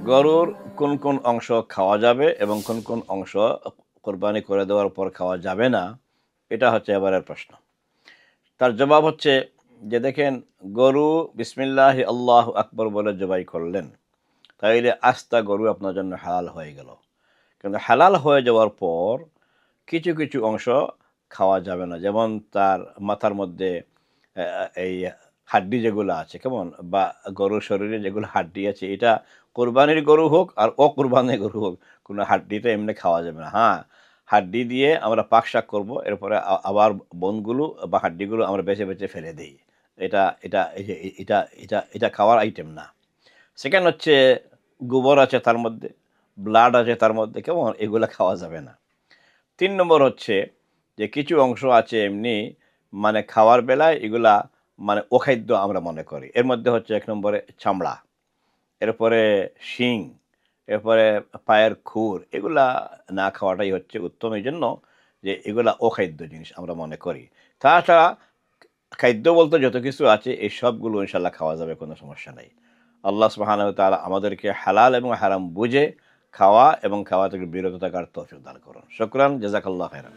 গরুর কোন কোন অংশ খাওয়া যাবে এবং কোন কোন অংশ কোরবানি করে দেওয়ার পর খাওয়া যাবে না, এটা হচ্ছে এবারের প্রশ্ন। তার জবাব হচ্ছে যে দেখেন, গরু বিসমিল্লাহি আল্লাহু আকবার বলে জবাই করলেন, তাইলে আস্তা গরু আপনার জন্য হালাল হয়ে গেল। কিন্তু হালাল হয়ে যাওয়ার পর কিছু কিছু অংশ খাওয়া যাবে না। যেমন তার মাথার মধ্যে এই হাড্ডি যেগুলো আছে, কেমন বা গরুর শরীরে যেগুলো হাড্ডি আছে, এটা কোরবানির গরু হোক আর অকুরবানির গরু হোক, কোনো হাড্ডিটা এমনি খাওয়া যাবে না। হ্যাঁ, হাড্ডি দিয়ে আমরা পাক শাক করবো, এরপরে আবার বোনগুলো বা হাড্ডিগুলো আমরা বেছে বেছে ফেলে দিই। এটা এটা এই যে এটা এটা এটা খাওয়ার আইটেম না। সেকেন্ড হচ্ছে গোবর আছে তার মধ্যে, ব্লাড আছে তার মধ্যে, কেমন, এগুলা খাওয়া যাবে না। ৩ নম্বর হচ্ছে যে কিছু অংশ আছে এমনি, মানে খাওয়ার বেলায় এগুলা মানে অখাদ্য আমরা মনে করি। এর মধ্যে হচ্ছে ১ নম্বরে চামড়া, এরপরে শিং, এরপরে পায়ের খুর, এগুলা না খাওয়াটাই হচ্ছে উত্তম। এইজন্য যে এগুলা অখাদ্য জিনিস আমরা মনে করি। তাছাড়া খাদ্য বলতে যত কিছু আছে এই সবগুলো ইনশাআল্লাহ খাওয়া যাবে, কোনো সমস্যা নাই। আল্লাহ সুবহানাহু ওয়া তাআলা আমাদেরকে হালাল এবং হারাম বুঝে খাওয়া এবং খাওয়া থেকে বিরত থাকার তৌফিক দান করুন। শুকরান, জাযাকাল্লাহু খাইরান।